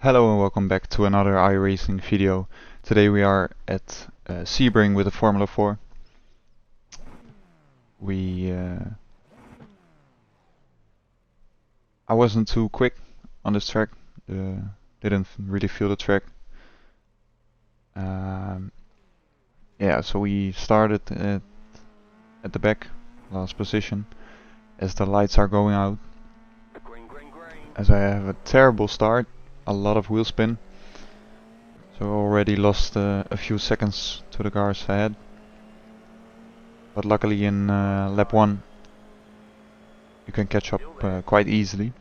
Hello and welcome back to another iRacing video. Today we are at Sebring with the Formula 4. I wasn't too quick on this track. Didn't really feel the track. Yeah, so we started at the back, last position, as the lights are going out. As I have a terrible start, a lot of wheel spin. So I already lost a few seconds to the cars ahead. But luckily in lap 1 you can catch up quite easily.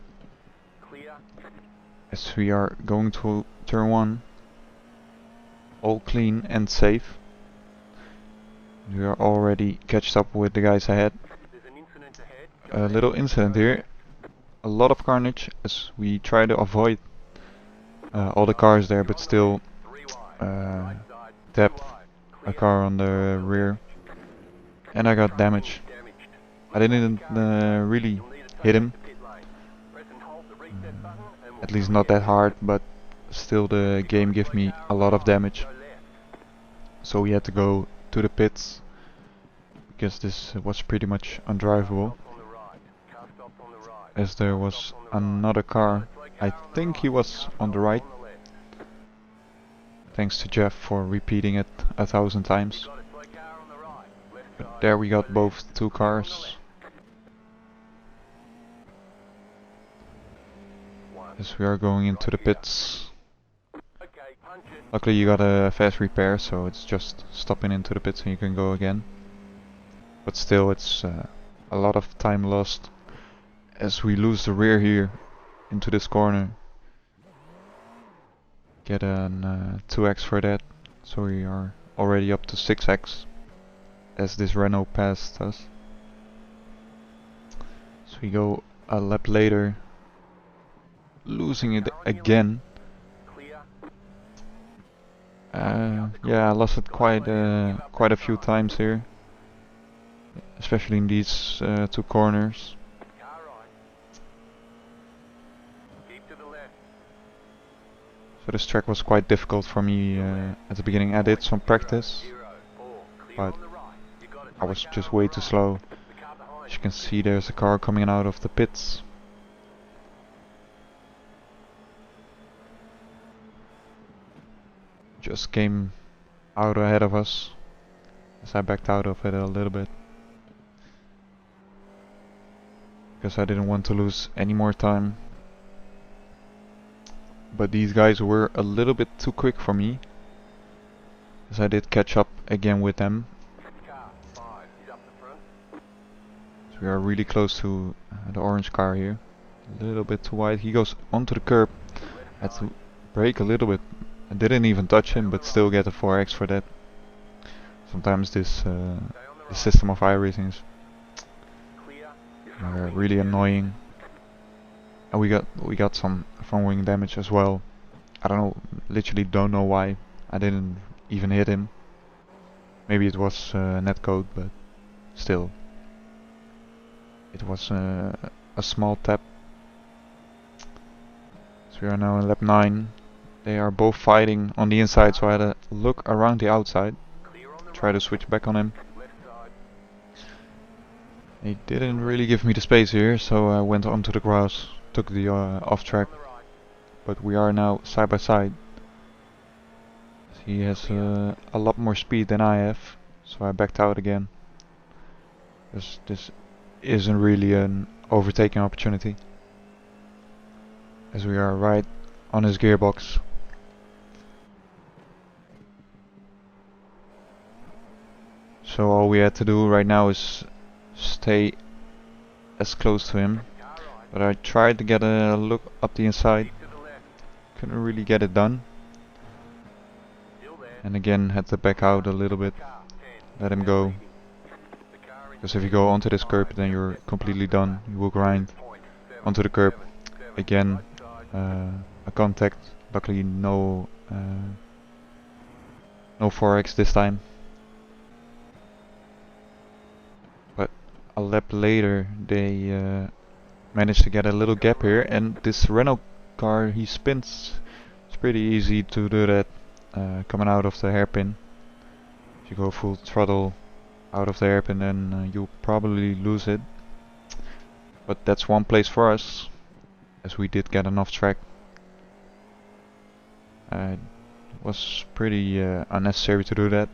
As we are going to turn 1, all clean and safe. We are already catched up with the guys ahead. A little incident here. A lot of carnage as we try to avoid all the cars there, but still tapped a car on the rear. And I got damage. I didn't really hit him. At least not that hard, but still the game gave me a lot of damage. So we had to go to the pits because this was pretty much undrivable. As there was another car, I think he was on the right. Thanks to Jeff for repeating it 1,000 times. But there we got both two cars. As we are going into the pits. Luckily you got a fast repair, so it's just stopping into the pits and you can go again. But still it's a lot of time lost as we lose the rear here into this corner. Get an 2x for that, so we are already up to 6x as this Renault passed us. So we go a lap later, losing it again. Yeah, I lost it quite a few times here, especially in these two corners. So this track was quite difficult for me at the beginning. I did some practice, but I was just way too slow. As you can see, there's a car coming out of the pits. Just came out ahead of us as I backed out of it a little bit. Because I didn't want to lose any more time. But these guys were a little bit too quick for me, as I did catch up again with them. So we are really close to the orange car here. A little bit too wide. He goes onto the curb. I had to brake a little bit. I didn't even touch him, but still get a 4x for that. Sometimes this system of iRacing is really annoying. And we got some front wing damage as well. I don't know, literally don't know why. I didn't even hit him. Maybe it was netcode, but still. It was a small tap. So we are now in lap 9. They are both fighting on the inside, so I had a look around the outside. Try to switch back on him. He didn't really give me the space here, so I went onto the grass. Took the off track, but we are now side by side. He has a lot more speed than I have, so I backed out again. This isn't really an overtaking opportunity, as we are right on his gearbox. So all we had to do right now is stay as close to him. But I tried to get a look up the inside, couldn't really get it done. And again had to back out a little bit, let him go. Because if you go onto this curb then you're completely done, you will grind onto the curb. Again, a contact, luckily no 4x this time. But a lap later they managed to get a little gap here, and this Renault car, he spins pretty easy to do that coming out of the hairpin. If you go full throttle out of the hairpin, then you'll probably lose it. But that's one place for us, as we did get an off track. It was pretty unnecessary to do that,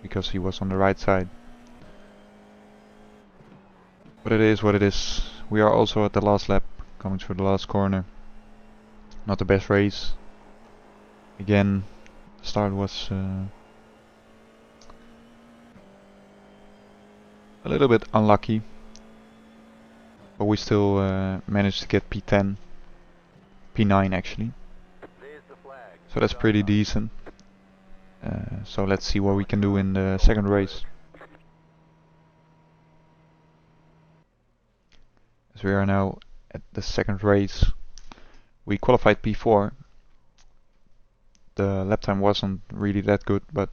because he was on the right side. But it is what it is. We are also at the last lap, coming through the last corner. Not the best race. Again, the start was a little bit unlucky, but we still managed to get P10, P9 actually. So that's pretty decent. So let's see what we can do in the second race. As we are now at the second race, we qualified P4. The lap time wasn't really that good, but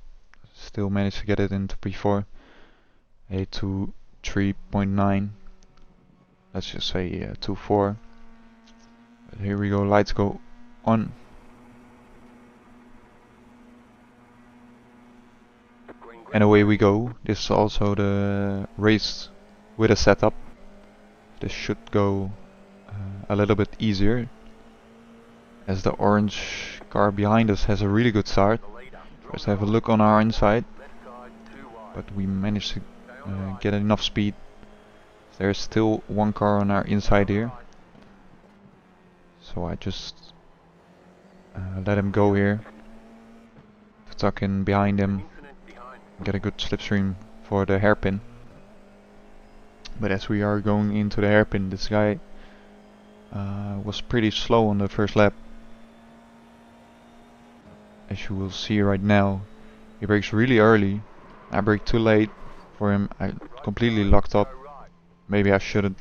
still managed to get it into P4. A 2.3.9. Let's just say 2.4. But here we go, lights go on. And away we go. This is also the race with a setup. This should go a little bit easier, as the orange car behind us has a really good start. First have a look on our inside, but we managed to get enough speed. There's still one car on our inside here, so I just let him go here to tuck in behind him, get a good slipstream for the hairpin. But as we are going into the hairpin, this guy was pretty slow on the first lap. As you will see right now, he brakes really early. I braked too late for him. I completely locked up. Maybe I shouldn't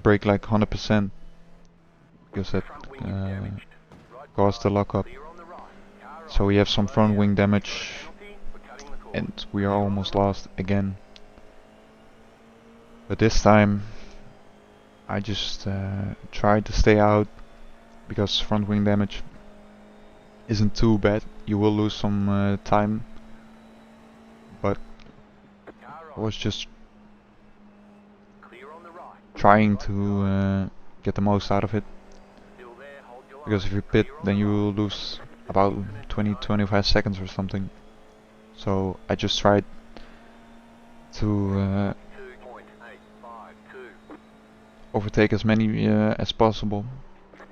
brake like 100%, because that caused the lockup. So we have some front wing damage, and we are almost lost again. But this time I just tried to stay out, because front wing damage isn't too bad. You will lose some time, but I was just trying to get the most out of it, because if you pit, then you will lose about 20-25 seconds or something. So I just tried to overtake as many as possible,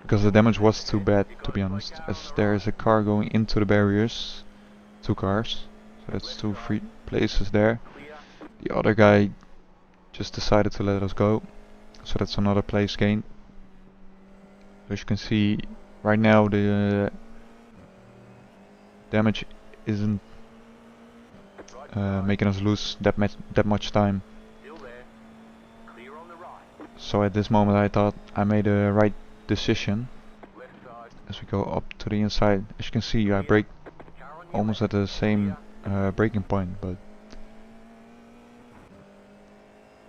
because the damage was too bad, to be honest, as there is a car going into the barriers. 2 cars, so that's 2 free places there. The other guy just decided to let us go, so that's another place gained. As you can see, right now the damage isn't making us lose that much time. So at this moment I thought I made a right decision. As we go up to the inside, as you can see, I brake almost at the same braking point, but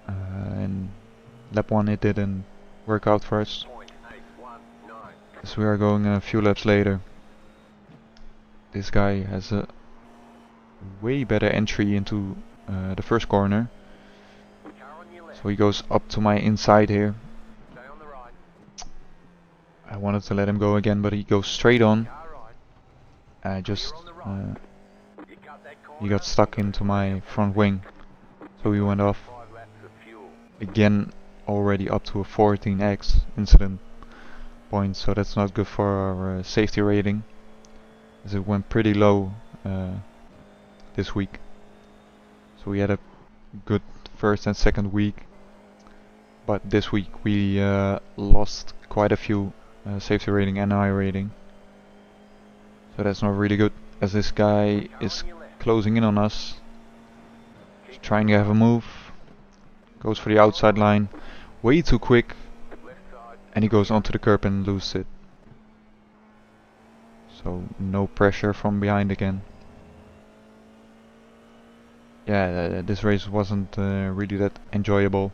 in lap 1 it didn't work out for us. As we are going a few laps later, this guy has a way better entry into the first corner, so he goes up to my inside here. I wanted to let him go again, but he goes straight on. I just he got stuck into my front wing, so he went off. Again, already up to a 14x incident point, so that's not good for our safety rating, as it went pretty low this week. So we had a good first and second week, but this week we lost quite a few safety rating and I rating. So that's not really good, as this guy is closing in on us. He's trying to have a move, goes for the outside line, way too quick, and he goes onto the curb and loses it. So no pressure from behind again. Yeah, this race wasn't really that enjoyable,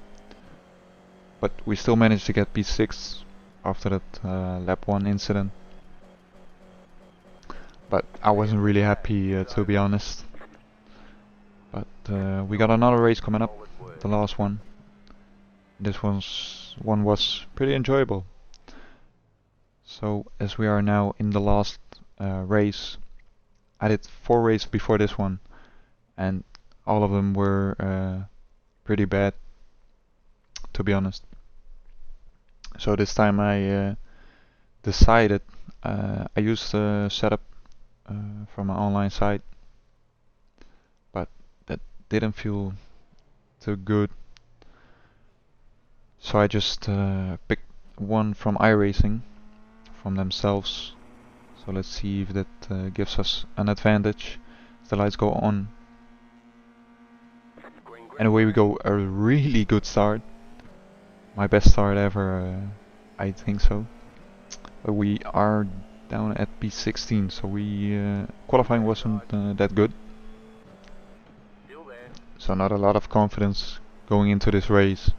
but we still managed to get P6, after that lap 1 incident. But I wasn't really happy to be honest. But we got another race coming up, the last one. This one was pretty enjoyable. So as we are now in the last race, I did 4 races before this one, and all of them were pretty bad, to be honest. So this time I decided, I used a setup from an online site, but that didn't feel too good. So I just picked one from iRacing, from themselves. So let's see if that gives us an advantage. The lights go on. And away we go, a really good start. My best start ever, I think so. But we are down at P16, so qualifying wasn't that good. So not a lot of confidence going into this race.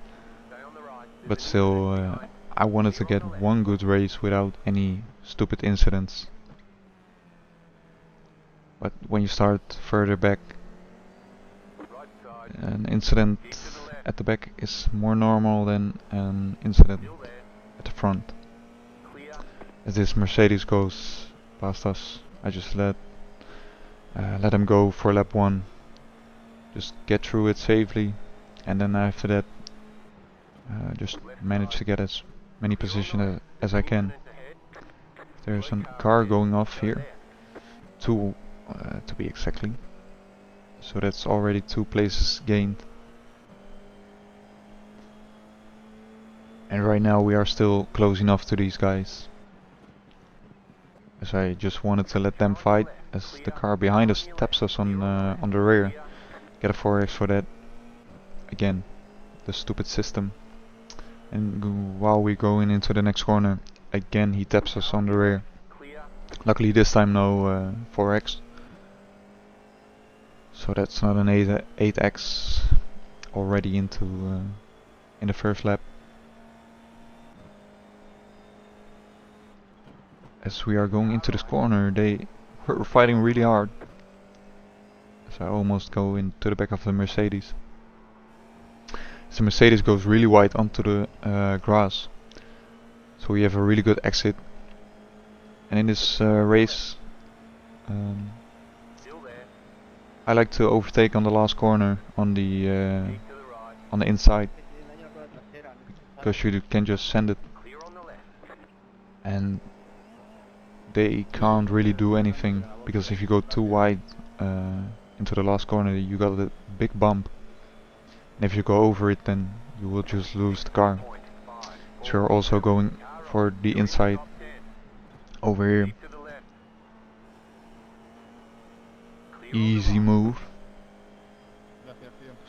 But still, I wanted to get one good race without any stupid incidents. But when you start further back, an incident at the back is more normal than an incident at the front. As this Mercedes goes past us, I just let him go for lap 1. Just get through it safely, and then after that just manage to get as many positions as I can. There's a car going off here, 2 to be exactly. So that's already 2 places gained. And right now we are still close enough to these guys, as I just wanted to let them fight, as the car behind us taps us on the rear. Get a 4x for that. Again, the stupid system. And while we're going into the next corner, again he taps us on the rear. Luckily this time no 4x. So that's not an 8x already into in the first lap. As we are going into this corner, they were fighting really hard. As I almost go into the back of the Mercedes. So the Mercedes goes really wide onto the grass. So we have a really good exit. And in this race, I like to overtake on the last corner on the inside, because you can just send it, and they can't really do anything, because if you go too wide into the last corner, you got a big bump, and if you go over it, then you will just lose the car. So you're also going for the inside over here. Easy move.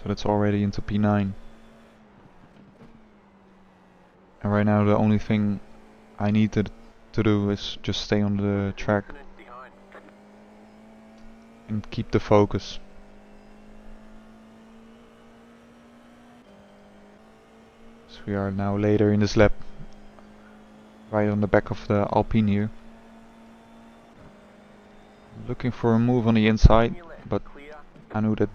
So that's already into P9. And right now the only thing I needed to do is just stay on the track and keep the focus. So we are now later in this lap, right on the back of the Alpine here. Looking for a move on the inside, but I knew that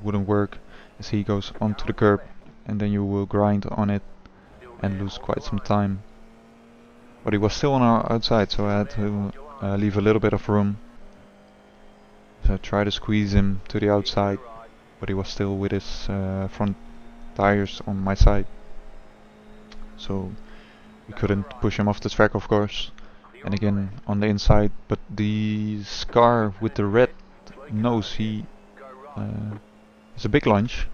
wouldn't work, as he goes onto the curb, and then you will grind on it and lose quite some time. But he was still on our outside, so I had to leave a little bit of room. So I tried to squeeze him to the outside, but he was still with his front tires on my side. So we couldn't push him off the track, of course. And again on the inside, but the car with the red nose, he is a big lunge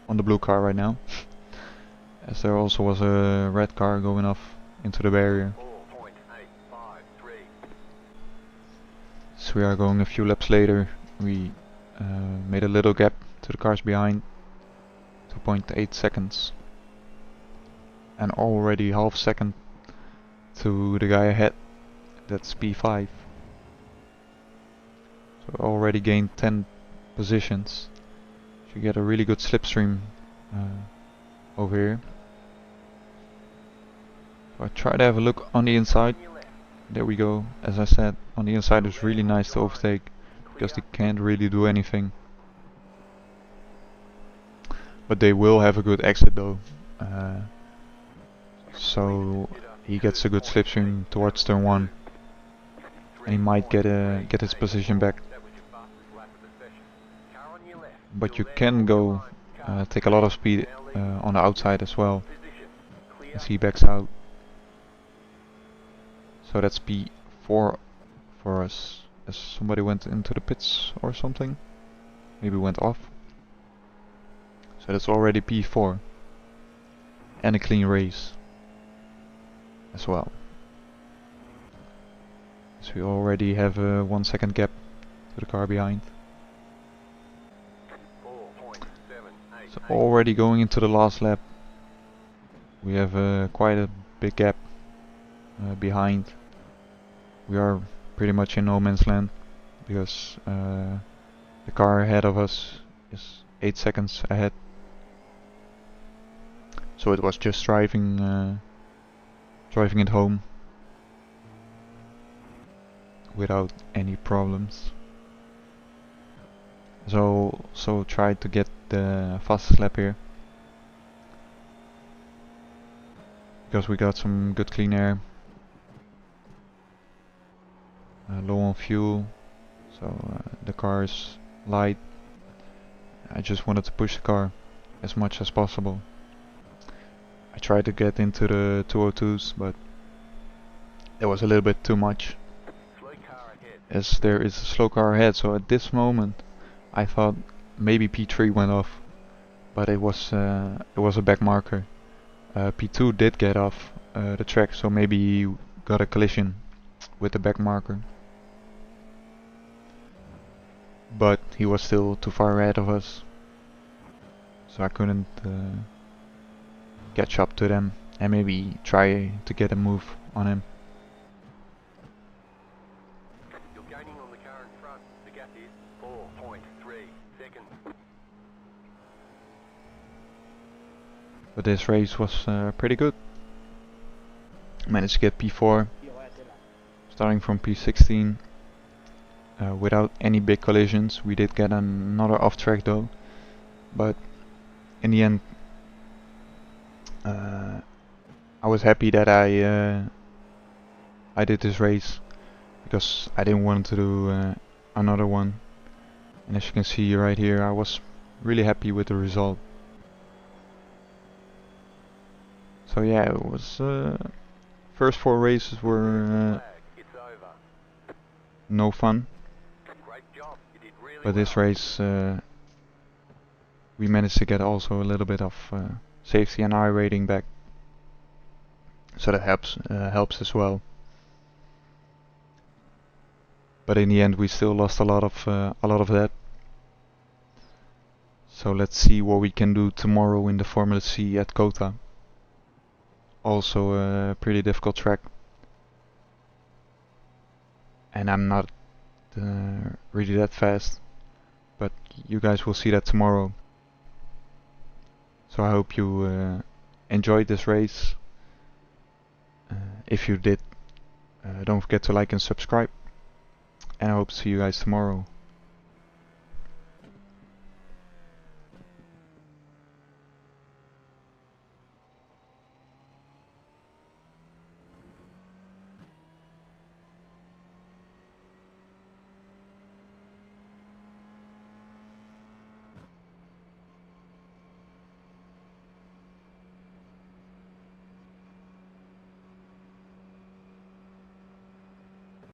on the blue car right now. As there also was a red car going off into the barrier. So we are going a few laps later. We made a little gap to the cars behind, 2.8 seconds, and already half second to the guy ahead. That's P5. So already gained 10 positions. So you get a really good slipstream over here. So I try to have a look on the inside. There we go. As I said, on the inside it's really nice to overtake because they can't really do anything. But they will have a good exit though. So he gets a good slipstream towards turn 1. And he might get his position back. But you can go take a lot of speed on the outside as well as he backs out. So that's P4 for us. As somebody went into the pits or something. Maybe went off. So that's already P4. And a clean race as well. So we already have a 1 second gap to the car behind. So already going into the last lap. We have quite a big gap behind. We are pretty much in no man's land because the car ahead of us is 8 seconds ahead. So it was just driving it home without any problems. So tried to get the fastest lap here because we got some good clean air, low on fuel, so the car is light. I just wanted to push the car as much as possible. I tried to get into the 202s, but it was a little bit too much as there is a slow car ahead. So at this moment I thought maybe P3 went off, but it was a back marker. P2 did get off the track, so maybe he got a collision with the back marker. But he was still too far ahead of us, so I couldn't catch up to them and maybe try to get a move on him. You're gaining on the car in front. The gap is 4.3 seconds. But this race was pretty good. Managed to get P4, starting from P16 without any big collisions. We did get another off track though, but in the end I was happy that I did this race because I didn't want to do another one. And as you can see right here, I was really happy with the result. So yeah, it was first 4 races were no fun, but this race we managed to get also a little bit of safety and Irating back, so that helps as well. But in the end we still lost a lot of that. So let's see what we can do tomorrow in the Formula C at Kota. Also a pretty difficult track, and I'm not really that fast, but you guys will see that tomorrow. So I hope you enjoyed this race. If you did, don't forget to like and subscribe, and I hope to see you guys tomorrow.